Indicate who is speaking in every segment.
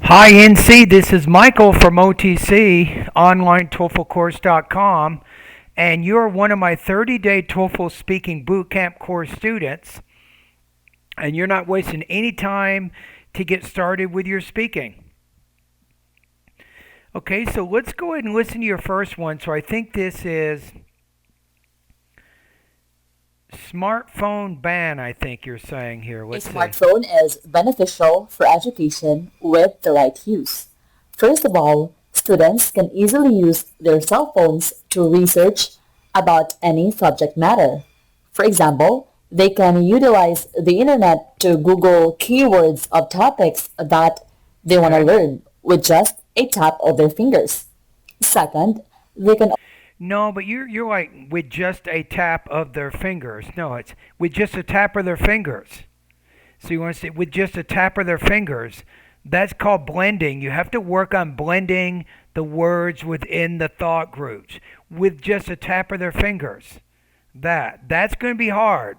Speaker 1: Hi NC, this is Michael from OTC, OnlineTOEFLCourse.com, and you're one of my 30-day TOEFL speaking bootcamp course students, and you're not wasting any time to get started with your speaking. Okay, so let's go ahead and listen to your first one. So I think this is smartphone ban, I think you're saying here.
Speaker 2: A
Speaker 1: Let's see.
Speaker 2: smartphone is beneficial for education with the right use. First of all, students can easily use their cell phones to research about any subject matter. For example, they can utilize the internet to Google keywords of topics that they want to
Speaker 1: Okay.
Speaker 2: learn with just a tap of their fingers. Second, they can
Speaker 1: No, but you're like with just a tap of their fingers. No, it's with just a tap of their fingers. So you want to say with just a tap of their fingers. That's called blending. You have to work on blending the words within the thought groups with just a tap of their fingers. That's going to be hard.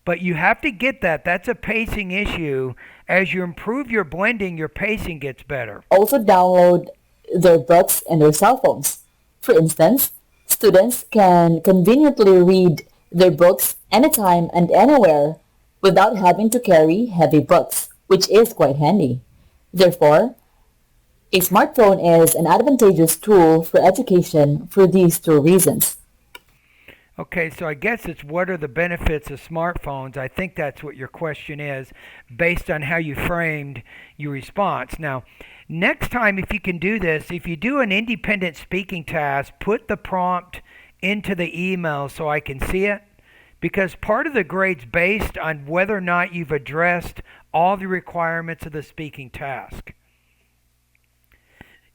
Speaker 1: But you have to get that. That's a pacing issue. As you improve your blending, your pacing gets better.
Speaker 2: also download their books in their cell phones. For instance, students can conveniently read their books anytime and anywhere without having to carry heavy books, which is quite handy. Therefore, a smartphone is an advantageous tool for education for these two reasons.
Speaker 1: Okay, so I guess it's what are the benefits of smartphones? I think that's what your question is based on how you framed your response. Now, next time, if you can do this, if you do an independent speaking task, put the prompt into the email so I can see it. Because part of the grade's based on whether or not you've addressed all the requirements of the speaking task.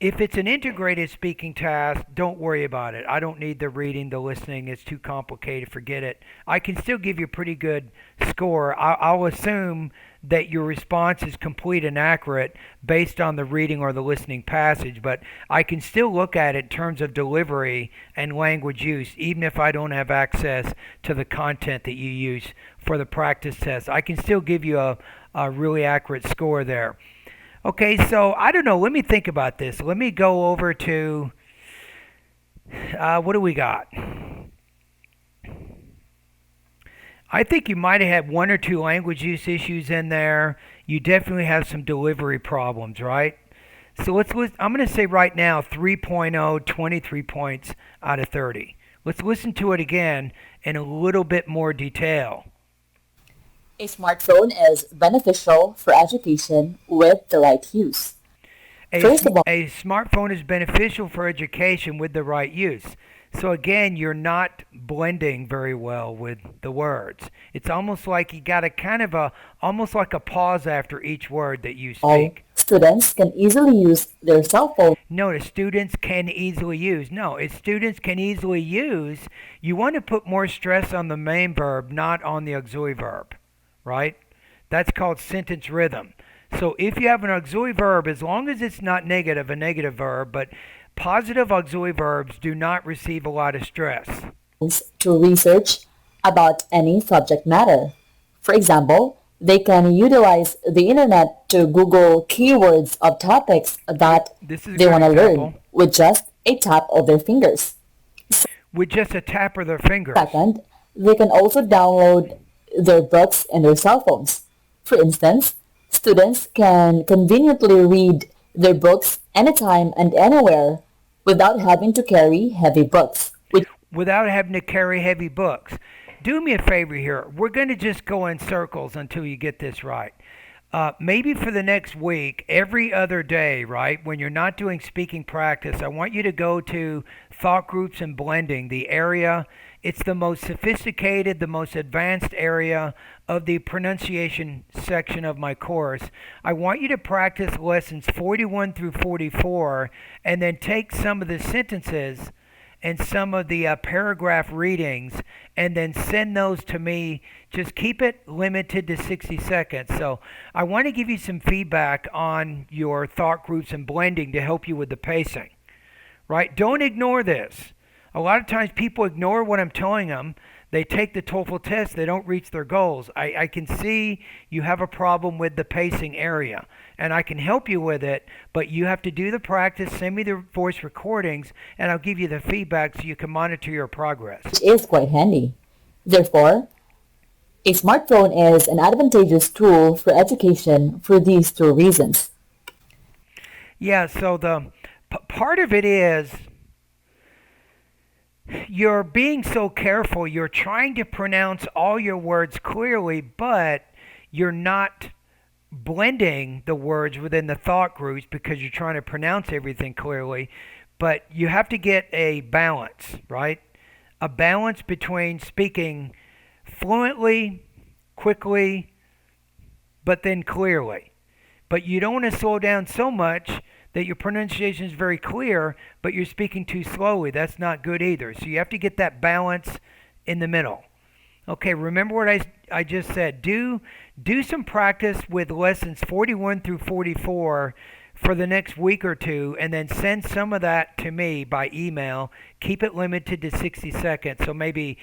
Speaker 1: If it's an integrated speaking task, don't worry about it. I don't need the reading, the listening. It's too complicated. Forget it. I can still give you a pretty good score. I'll assume that your response is complete and accurate based on the reading or the listening passage, but I can still look at it in terms of delivery and language use, even if I don't have access to the content that you use for the practice test. I can still give you a really accurate score there. Okay, so I don't know. Let me think about this. Let me go over to what do we got? I think you might have had one or two language use issues in there. You definitely have some delivery problems, right? So I'm going to say right now 3.0, 23 points out of 30. Let's listen to it again in a little bit more detail.
Speaker 2: A smartphone is beneficial for education with the right use. First of all,
Speaker 1: A smartphone is beneficial for education with the right use. So again, you're not blending very well with the words. It's almost like you got a kind of almost like a pause after each word that you speak.
Speaker 2: students can easily use their cell phone
Speaker 1: Notice students can easily use. No, if students can easily use, you want to put more stress on the main verb, not on the auxiliary verb, right? That's called sentence rhythm. So if you have an auxiliary verb, as long as it's not negative, a negative verb, but positive auxiliary verbs do not receive a lot of stress.
Speaker 2: to research about any subject matter. For example, they can utilize the internet to Google keywords of topics that
Speaker 1: This is a
Speaker 2: they
Speaker 1: good
Speaker 2: want to learn
Speaker 1: example.
Speaker 2: with just a tap of their fingers.
Speaker 1: With just a tap of their fingers.
Speaker 2: Second, they can also download their books in their cell phones. For instance, students can conveniently read their books anytime and anywhere without having to carry heavy books, which
Speaker 1: Without having to carry heavy books. Do me a favor here. We're going to just go in circles until you get this right. Maybe for the next week, every other day, right, when you're not doing speaking practice, I want you to go to thought groups and blending, the area. It's the most sophisticated, the most advanced area of the pronunciation section of my course. I want you to practice lessons 41 through 44 and then take some of the sentences and some of the paragraph readings and then send those to me. Just keep it limited to 60 seconds. So I want to give you some feedback on your thought groups and blending to help you with the pacing, right? Don't ignore this. A lot of times people ignore what I'm telling them. they take the TOEFL test, they don't reach their goals. I can see you have a problem with the pacing area, and I can help you with it, but you have to do the practice, send me the voice recordings, and I'll give you the feedback so you can monitor your progress.
Speaker 2: which is quite handy. Therefore, a smartphone is an advantageous tool for education for these two reasons.
Speaker 1: Yeah, so the part of it is you're being so careful. You're trying to pronounce all your words clearly, but you're not blending the words within the thought groups because you're trying to pronounce everything clearly. But you have to get a balance, right? A balance between speaking fluently, quickly, but then clearly. But you don't want to slow down so much that your pronunciation is very clear, but you're speaking too slowly. That's not good either. So you have to get that balance in the middle. Okay, remember what I just said. Do some practice with lessons 41 through 44 for the next week or two, and then send some of that to me by email. Keep it limited to 60 seconds. So maybe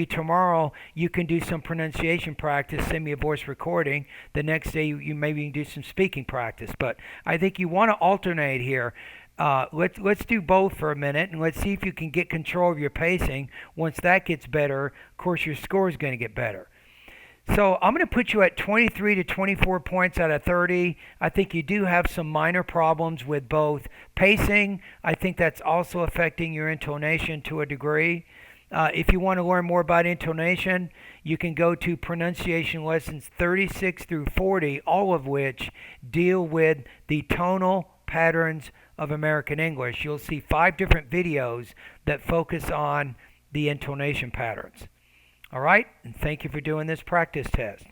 Speaker 1: tomorrow you can do some pronunciation practice, send me a voice recording. The next day you maybe can do some speaking practice. But I think you want to alternate here. Let's do both for a minute, and let's see if you can get control of your pacing. Once that gets better, of course, your score is going to get better. So I'm going to put you at 23 to 24 points out of 30. I think you do have some minor problems with both pacing. I think that's also affecting your intonation to a degree. If you want to learn more about intonation, you can go to pronunciation lessons 36 through 40, all of which deal with the tonal patterns of American English. You'll see 5 different videos that focus on the intonation patterns. All right, and thank you for doing this practice test.